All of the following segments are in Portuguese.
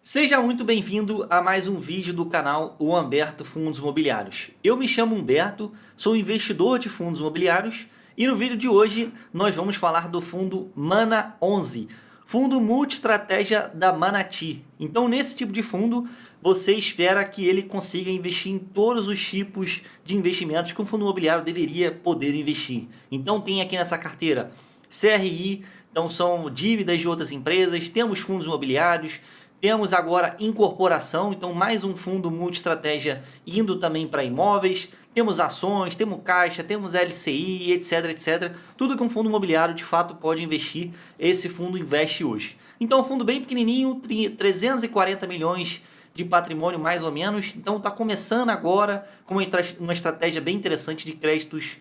Seja muito bem-vindo a mais um vídeo do canal O Humberto Fundos Imobiliários. Eu me chamo Humberto, sou investidor de fundos imobiliários e no vídeo de hoje nós vamos falar do fundo Mana 11, fundo multi-estratégia da Manati. Então nesse tipo de fundo você espera que ele consiga investir em todos os tipos de investimentos que um fundo imobiliário deveria poder investir. Então tem aqui nessa carteira CRI, então são dívidas de outras empresas, temos fundos imobiliários, temos agora incorporação, então mais um fundo multi-estratégia indo também para imóveis, temos ações, temos caixa, temos LCI, etc, etc. Tudo que um fundo imobiliário de fato pode investir, esse fundo investe hoje. Então um fundo bem pequenininho, 340 milhões de patrimônio mais ou menos, então está começando agora com uma estratégia bem interessante de créditos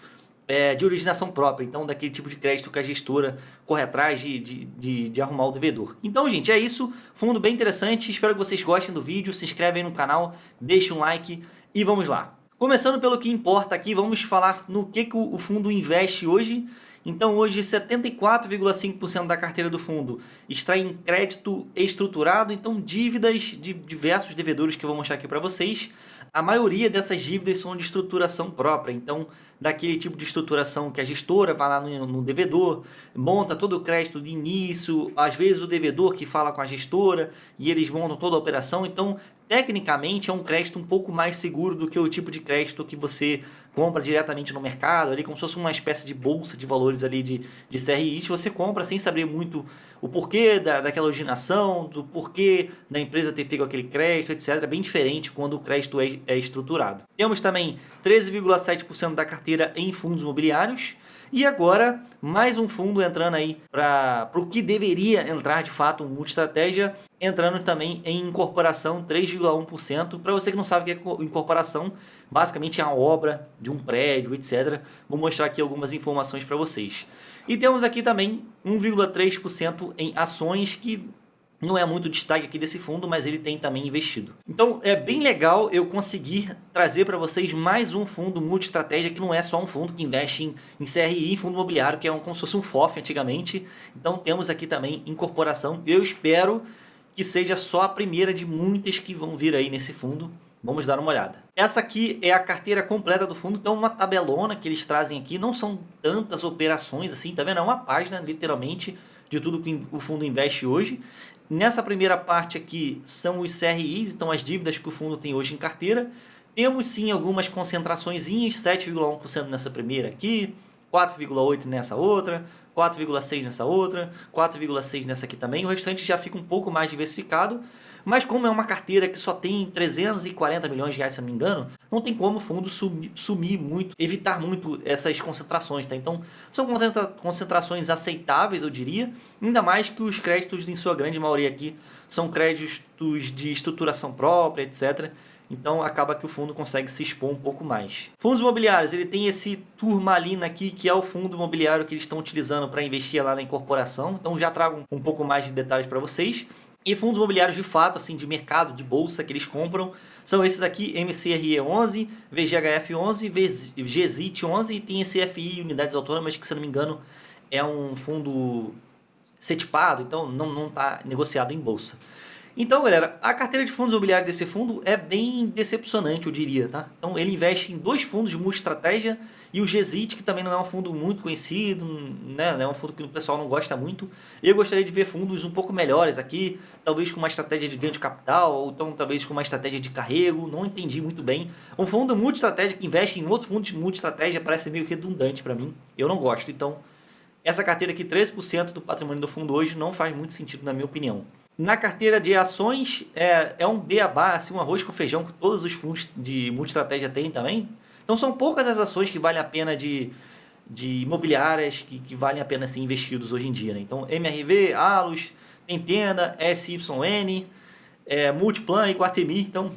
de originação própria, então daquele tipo de crédito que a gestora corre atrás de arrumar o devedor. Então, gente, é isso. Fundo bem interessante. Espero que vocês gostem do vídeo. Se inscrevem no canal, deixem um like e vamos lá. Começando pelo que importa aqui, vamos falar no que o fundo investe hoje. Então, hoje, 74,5% da carteira do fundo está em crédito estruturado, então dívidas de diversos devedores que eu vou mostrar aqui para vocês. A maioria dessas dívidas são de estruturação própria, então daquele tipo de estruturação que a gestora vai lá no devedor, monta todo o crédito de início, às vezes o devedor que fala com a gestora e eles montam toda a operação, então tecnicamente é um crédito um pouco mais seguro do que o tipo de crédito que você compra diretamente no mercado, ali como se fosse uma espécie de bolsa de valores ali de CRI, você compra sem saber muito o porquê daquela originação, do porquê da empresa ter pego aquele crédito, etc. É bem diferente quando o crédito é estruturado. Temos também 13,7% da carteira em fundos imobiliários. E agora, mais um fundo entrando aí para o que deveria entrar de fato um multi-estratégia, entrando também em incorporação, 3,1%. Para você que não sabe o que é incorporação, basicamente é a obra de um prédio, etc. Vou mostrar aqui algumas informações para vocês. E temos aqui também 1,3% em ações, que não é muito destaque aqui desse fundo, mas ele tem também investido. Então é bem legal eu conseguir trazer para vocês mais um fundo multi-estratégia, que não é só um fundo que investe em CRI, em fundo imobiliário, que é como se fosse um FOF antigamente. Então temos aqui também incorporação. Eu espero que seja só a primeira de muitas que vão vir aí nesse fundo. Vamos dar uma olhada. Essa aqui é a carteira completa do fundo, então uma tabelona que eles trazem aqui. Não são tantas operações assim, tá vendo? É uma página, literalmente, de tudo que o fundo investe hoje. Nessa primeira parte aqui são os CRIs, então as dívidas que o fundo tem hoje em carteira. Temos sim algumas concentrações, 7,1% nessa primeira aqui, 4,8% nessa outra, 4,6% nessa outra, 4,6% nessa aqui também. O restante já fica um pouco mais diversificado, mas como é uma carteira que só tem 340 milhões de reais, se eu não me engano, não tem como o fundo sumir muito, evitar muito essas concentrações, tá? Então são concentrações aceitáveis, eu diria, ainda mais que os créditos, em sua grande maioria aqui, são créditos de estruturação própria, etc. Então acaba que o fundo consegue se expor um pouco mais. Fundos imobiliários, ele tem esse Turmalina aqui, que é o fundo imobiliário que eles estão utilizando para investir lá na incorporação. Então já trago um pouco mais de detalhes para vocês. E fundos imobiliários de fato, assim, de mercado, de bolsa que eles compram, são esses aqui: MCRE 11, VGHF 11, GZIT 11 e tem esse FI, Unidades Autônomas, que se não me engano é um fundo CETIPado, então não está negociado em bolsa. Então, galera, a carteira de fundos imobiliários desse fundo é bem decepcionante, eu diria, tá? Então, ele investe em dois fundos de multi-estratégia e o GZIT, que também não é um fundo muito conhecido, né? É um fundo que o pessoal não gosta muito. Eu gostaria de ver fundos um pouco melhores aqui, talvez com uma estratégia de ganho de capital, ou então talvez com uma estratégia de carrego, não entendi muito bem. Um fundo multi-estratégia que investe em outro fundo de multi-estratégia parece meio redundante para mim, eu não gosto. Então, essa carteira aqui, 13% do patrimônio do fundo hoje, não faz muito sentido na minha opinião. Na carteira de ações, é um beabá, assim, um arroz com feijão que todos os fundos de multi-estratégia têm também. Então são poucas as ações que valem a pena de imobiliárias que valem a pena ser investidos hoje em dia, né? Então MRV, Alus, Tenda, SYN, Multiplan e Guatemi. Então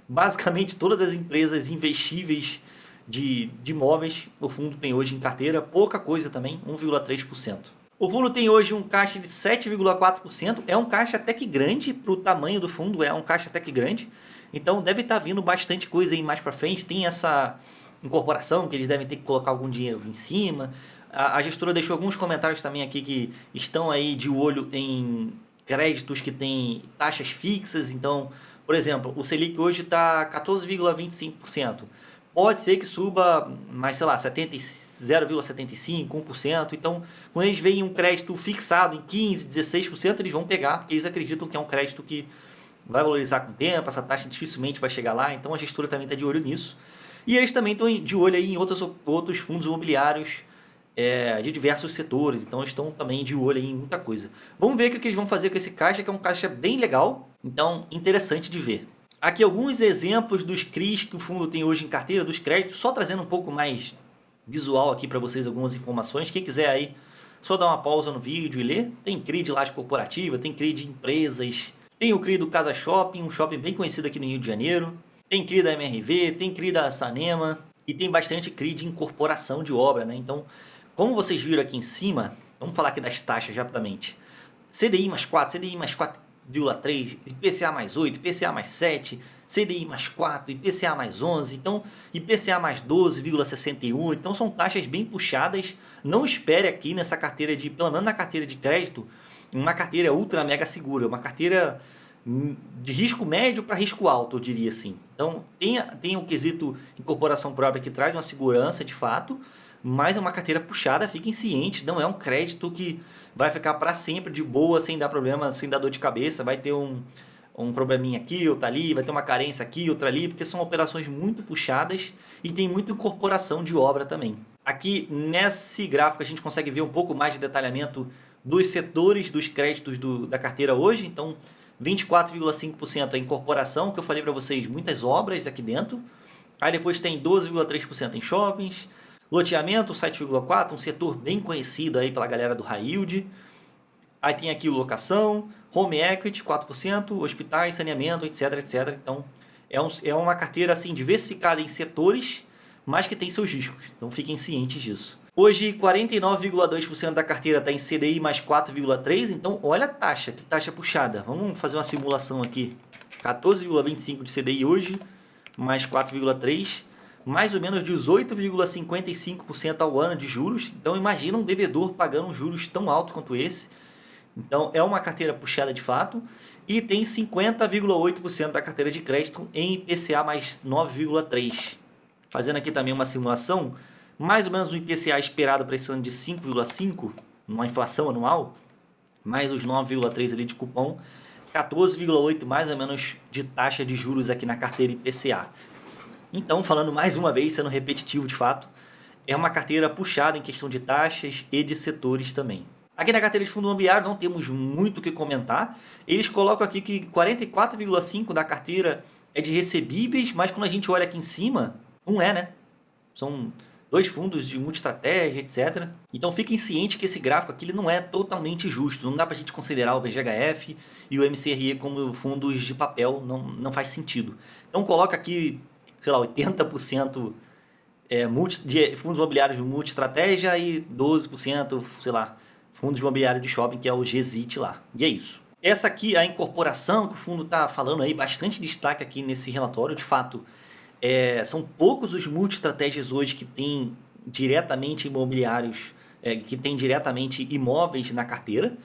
basicamente todas as empresas investíveis de imóveis o fundo tem hoje em carteira. Pouca coisa também, 1,3%. O fundo tem hoje um caixa de 7,4%, é um caixa até que grande para o tamanho do fundo, é um caixa até que grande, então deve estar vindo bastante coisa aí mais para frente. Tem essa incorporação que eles devem ter que colocar algum dinheiro em cima. A gestora deixou alguns comentários também aqui que estão aí de olho em créditos que têm taxas fixas. Então, por exemplo, o Selic hoje está 14,25%. Pode ser que suba mais, sei lá, 0,75%, 1%. Então, quando eles veem um crédito fixado em 15%, 16%, eles vão pegar, porque eles acreditam que é um crédito que vai valorizar com o tempo, essa taxa dificilmente vai chegar lá. Então, a gestora também está de olho nisso. E eles também estão de olho aí em outros fundos imobiliários de diversos setores. Então, eles estão também de olho aí em muita coisa. Vamos ver o que eles vão fazer com esse caixa, que é um caixa bem legal. Então, interessante de ver. Aqui alguns exemplos dos CRIs que o fundo tem hoje em carteira, dos créditos, só trazendo um pouco mais visual aqui para vocês algumas informações. Quem quiser aí, só dar uma pausa no vídeo e ler. Tem CRI de laje corporativa, tem CRI de empresas, tem o CRI do Casa Shopping, um shopping bem conhecido aqui no Rio de Janeiro. Tem CRI da MRV, tem CRI da Sanema e tem bastante CRI de incorporação de obra, né? Então, como vocês viram aqui em cima, vamos falar aqui das taxas rapidamente. CDI mais 4, CDI mais 4,3, IPCA mais 8, IPCA mais 7, CDI mais 4, IPCA mais 11, então IPCA mais 12,61, então são taxas bem puxadas. Não espere aqui nessa carteira pelo menos na carteira de crédito, uma carteira ultra mega segura, uma carteira de risco médio para risco alto, eu diria assim. Então tem o quesito incorporação própria que traz uma segurança de fato, mas é uma carteira puxada, fiquem cientes, não é um crédito que vai ficar para sempre de boa, sem dar problema, sem dar dor de cabeça, vai ter um probleminha aqui, outra ali, vai ter uma carência aqui, outra ali, porque são operações muito puxadas e tem muita incorporação de obra também. Aqui nesse gráfico a gente consegue ver um pouco mais de detalhamento dos setores dos créditos da carteira hoje. Então 24,5% é incorporação, que eu falei para vocês, muitas obras aqui dentro. Aí depois tem 12,3% em shoppings, loteamento 7,4%, um setor bem conhecido aí pela galera do high yield. Aí tem aqui locação, home equity 4%, hospitais, saneamento, etc, etc. Então é uma carteira assim diversificada em setores, mas que tem seus riscos. Então fiquem cientes disso. Hoje 49,2% da carteira está em CDI mais 4,3%, então olha a taxa, que taxa puxada. Vamos fazer uma simulação aqui. 14,25% de CDI hoje, mais 4,3%, mais ou menos 18,55% ao ano de juros. Então imagina um devedor pagando um juros tão alto quanto esse. Então é uma carteira puxada de fato. E tem 50,8% da carteira de crédito em IPCA mais 9,3%. Fazendo aqui também uma simulação, mais ou menos o IPCA esperado para esse ano de 5,5%, uma inflação anual, mais os 9,3% ali de cupom, 14,8% mais ou menos de taxa de juros aqui na carteira IPCA. Então, falando mais uma vez, sendo repetitivo de fato, é uma carteira puxada em questão de taxas e de setores também. Aqui na carteira de fundo imobiliário não temos muito o que comentar. Eles colocam aqui que 44,5% da carteira é de recebíveis, mas quando a gente olha aqui em cima, não é, né? São dois fundos de multi-estratégia, etc. Então fiquem cientes que esse gráfico aqui ele não é totalmente justo. Não dá para a gente considerar o VGHF e o MCRE como fundos de papel, não faz sentido. Então coloca aqui, sei lá, 80% de fundos imobiliários de multi-estratégia e 12%, sei lá, fundos imobiliários de shopping, que é o GZIT lá. E é isso. Essa aqui é a incorporação que o fundo está falando aí, bastante destaque aqui nesse relatório. De fato, são poucos os multi-estratégias hoje que têm diretamente imobiliários, que têm diretamente imóveis na carteira.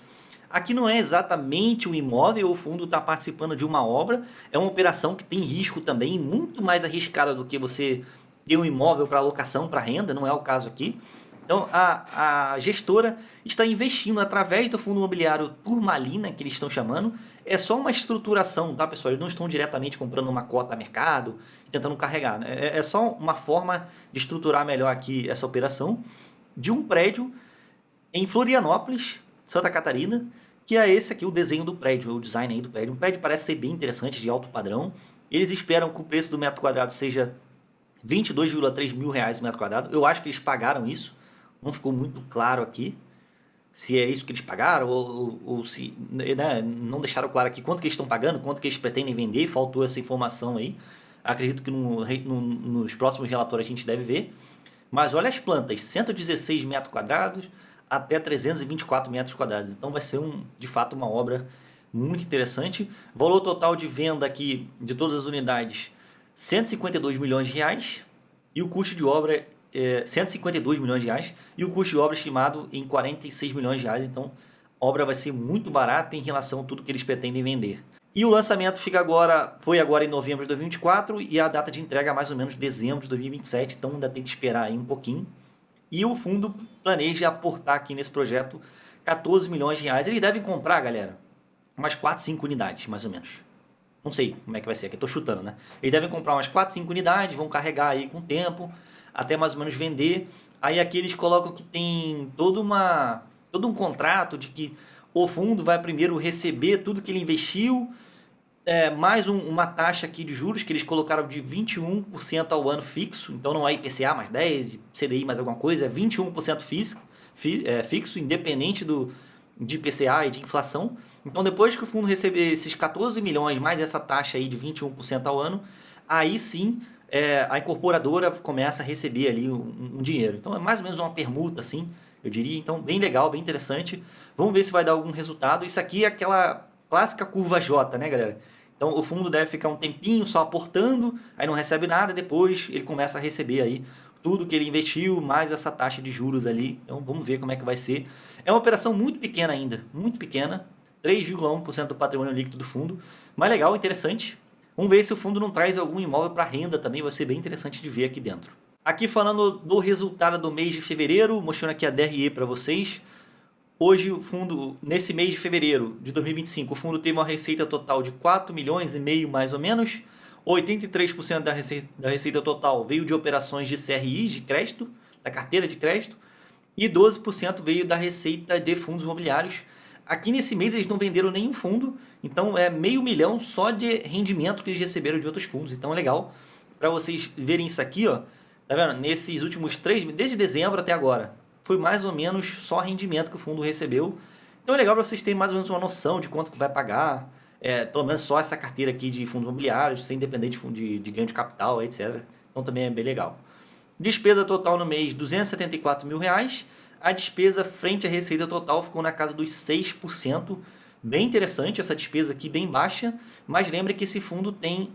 Aqui não é exatamente um imóvel, o fundo está participando de uma obra, é uma operação que tem risco também, muito mais arriscada do que você ter um imóvel para alocação, para renda, não é o caso aqui. Então a gestora está investindo através do fundo imobiliário Turmalina, que eles estão chamando. É só uma estruturação, tá, pessoal? Eles não estão diretamente comprando uma cota a mercado e tentando carregar, né? É só uma forma de estruturar melhor aqui essa operação de um prédio em Florianópolis, Santa Catarina, que é esse aqui o desenho do prédio, o design aí do prédio. Um prédio parece ser bem interessante, de alto padrão. Eles esperam que o preço do metro quadrado seja R$22,3 mil o metro quadrado. Eu acho que eles pagaram isso. Não ficou muito claro aqui se é isso que eles pagaram ou se, né, não deixaram claro aqui quanto que eles estão pagando, quanto que eles pretendem vender. Faltou essa informação aí. Acredito que nos próximos relatórios a gente deve ver. Mas olha as plantas, 116 metros quadrados até 324 metros quadrados. Então vai ser de fato uma obra muito interessante. Valor total de venda aqui de todas as unidades, R$152 milhões e o custo de obra 152 milhões de reais e o custo de obra estimado em 46 milhões de reais. Então A obra vai ser muito barata em relação a tudo que eles pretendem vender. E o lançamento foi agora em novembro de 2024 e a data de entrega é mais ou menos dezembro de 2027, então ainda tem que esperar aí um pouquinho. E o fundo planeja aportar aqui nesse projeto 14 milhões de reais. Eles devem comprar, galera, umas 4, 5 unidades, mais ou menos. Não sei como é que vai ser, aqui eu tô chutando, né? Eles devem comprar umas 4, 5 unidades, vão carregar aí com o tempo, até mais ou menos vender. Aí aqui eles colocam que tem todo um contrato de que o fundo vai primeiro receber tudo que ele investiu, mais uma taxa aqui de juros que eles colocaram de 21% ao ano fixo, então não é IPCA mais 10, CDI mais alguma coisa, é 21% fixo, independente de IPCA e de inflação. Então depois que o fundo receber esses 14 milhões mais essa taxa aí de 21% ao ano, aí sim a incorporadora começa a receber ali um dinheiro. Então é mais ou menos uma permuta assim, eu diria. Então bem legal, bem interessante. Vamos ver se vai dar algum resultado. Isso aqui é aquela clássica curva J, né, galera? Então o fundo deve ficar um tempinho só aportando, aí não recebe nada, depois ele começa a receber aí tudo que ele investiu, mais essa taxa de juros ali. Então vamos ver como é que vai ser. É uma operação muito pequena ainda, muito pequena, 3,1% do patrimônio líquido do fundo, mas legal, interessante. Vamos ver se o fundo não traz algum imóvel para renda também, vai ser bem interessante de ver aqui dentro. Aqui falando do resultado do mês de fevereiro, mostrando aqui a DRE para vocês. Hoje o fundo, nesse mês de fevereiro de 2025, o fundo teve uma receita total de 4 milhões e meio mais ou menos. 83% da receita total veio de operações de CRI, de crédito, da carteira de crédito, e 12% veio da receita de fundos imobiliários. Aqui nesse mês eles não venderam nenhum fundo, então é meio milhão só de rendimento que eles receberam de outros fundos. Então é legal para vocês verem isso aqui, ó. Tá vendo? Nesses últimos 3 meses, desde dezembro até agora, foi mais ou menos só rendimento que o fundo recebeu. Então é legal para vocês terem mais ou menos uma noção de quanto que vai pagar. Pelo menos só essa carteira aqui de fundos imobiliários, sem depender de ganho de capital, etc. Então também é bem legal. Despesa total no mês, R$274 mil. A despesa frente à receita total ficou na casa dos 6%. Bem interessante essa despesa aqui, bem baixa. Mas lembre que esse fundo tem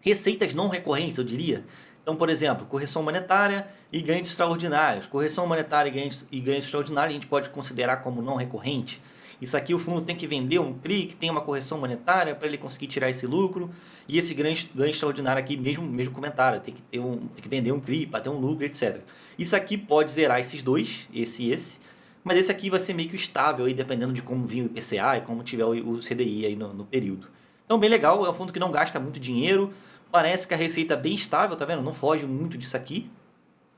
receitas não recorrentes, eu diria. Então, por exemplo, correção monetária e ganhos extraordinários. Correção monetária e ganhos extraordinários a gente pode considerar como não recorrente. Isso aqui o fundo tem que vender um CRI que tem uma correção monetária para ele conseguir tirar esse lucro. E esse ganho extraordinário aqui, mesmo comentário, tem que vender um CRI para ter um lucro, etc. Isso aqui pode zerar esses dois, esse e esse. Mas esse aqui vai ser meio que estável, aí, dependendo de como vir o IPCA e como tiver o CDI aí no período. Então, bem legal, é um fundo que não gasta muito dinheiro. Parece que a receita é bem estável, tá vendo? Não foge muito disso aqui.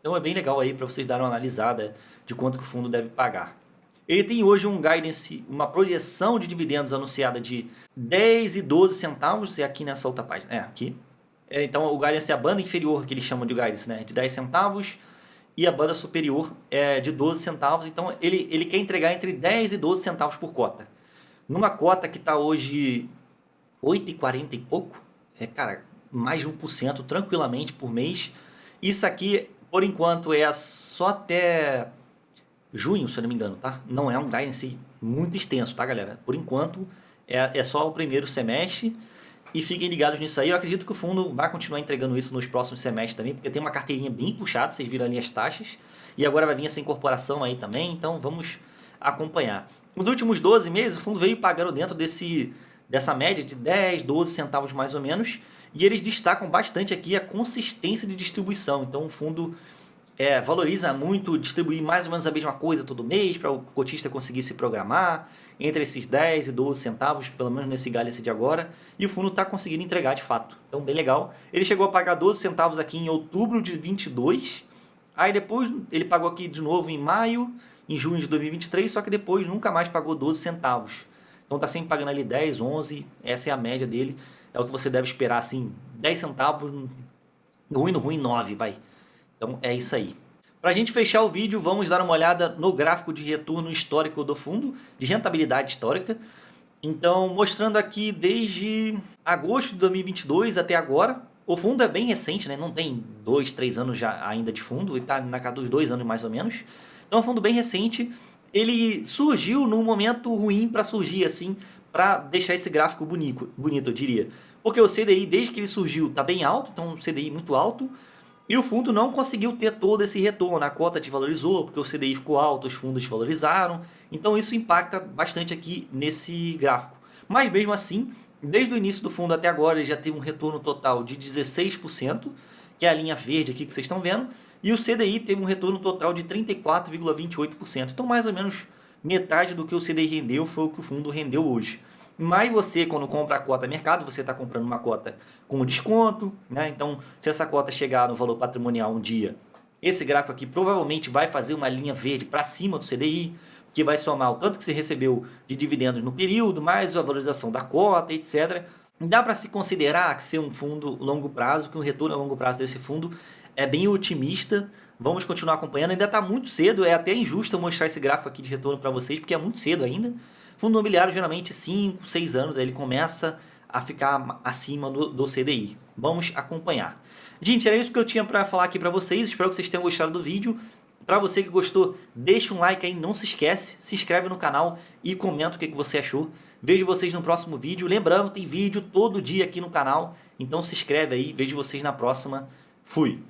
Então é bem legal aí para vocês darem uma analisada de quanto que o fundo deve pagar. Ele tem hoje um guidance, uma projeção de dividendos anunciada de 10 e 12 centavos, é aqui nessa outra página, aqui. Então o guidance é a banda inferior que eles chamam de guidance, né, de 10 centavos, e a banda superior é de 12 centavos, então ele quer entregar entre 10 e 12 centavos por cota. Numa cota que está hoje 8,40 e pouco, cara, mais de 1% tranquilamente por mês. Isso aqui, por enquanto, é só até junho, se eu não me engano, tá? Não é um guidance muito extenso, tá, galera? Por enquanto, é só o primeiro semestre e fiquem ligados nisso aí. Eu acredito que o fundo vai continuar entregando isso nos próximos semestres também, porque tem uma carteirinha bem puxada, vocês viram ali as taxas, e agora vai vir essa incorporação aí também, então vamos acompanhar. Nos últimos 12 meses, o fundo veio pagando dentro dessa média de 10, 12 centavos mais ou menos, e eles destacam bastante aqui a consistência de distribuição. Então o fundo valoriza muito distribuir mais ou menos a mesma coisa todo mês para o cotista conseguir se programar entre esses 10 e 12 centavos, pelo menos nesse guidance de agora, e o fundo está conseguindo entregar de fato. Então bem legal. Ele chegou a pagar 12 centavos aqui em outubro de 22, aí depois ele pagou aqui de novo em maio, em junho de 2023, só que depois nunca mais pagou 12 centavos. Então está sempre pagando ali 10, 11, essa é a média dele. É o que você deve esperar, assim, 10 centavos, no ruim 9, vai. Então é isso aí. Para a gente fechar o vídeo, vamos dar uma olhada no gráfico de retorno histórico do fundo, de rentabilidade histórica. Então, mostrando aqui desde agosto de 2022 até agora. O fundo é bem recente, né? Não tem 2, 3 anos já ainda de fundo, ele está na casa dos 2 anos mais ou menos. Então é um fundo bem recente. Ele surgiu num momento ruim para surgir, assim, para deixar esse gráfico bonito, eu diria. Porque o CDI, desde que ele surgiu, está bem alto, então um CDI muito alto. E o fundo não conseguiu ter todo esse retorno, a cota desvalorizou, porque o CDI ficou alto, os fundos desvalorizaram, então isso impacta bastante aqui nesse gráfico. Mas mesmo assim, desde o início do fundo até agora, ele já teve um retorno total de 16%, que é a linha verde aqui que vocês estão vendo, e o CDI teve um retorno total de 34,28%. Então mais ou menos metade do que o CDI rendeu foi o que o fundo rendeu hoje. Mas você, quando compra a cota mercado, você está comprando uma cota com desconto, né? Então, se essa cota chegar no valor patrimonial um dia, esse gráfico aqui provavelmente vai fazer uma linha verde para cima do CDI, que vai somar o tanto que você recebeu de dividendos no período, mais a valorização da cota, etc. Dá para se considerar que ser um fundo longo prazo, que o retorno a longo prazo desse fundo é bem otimista. Vamos continuar acompanhando, ainda está muito cedo, é até injusto eu mostrar esse gráfico aqui de retorno para vocês, porque é muito cedo ainda. Fundo imobiliário, geralmente 5, 6 anos, aí ele começa a ficar acima do CDI. Vamos acompanhar. Gente, era isso que eu tinha para falar aqui para vocês. Espero que vocês tenham gostado do vídeo. Para você que gostou, deixa um like aí, não se esquece, se inscreve no canal e comenta o que você achou. Vejo vocês no próximo vídeo. Lembrando, tem vídeo todo dia aqui no canal, então se inscreve aí. Vejo vocês na próxima. Fui!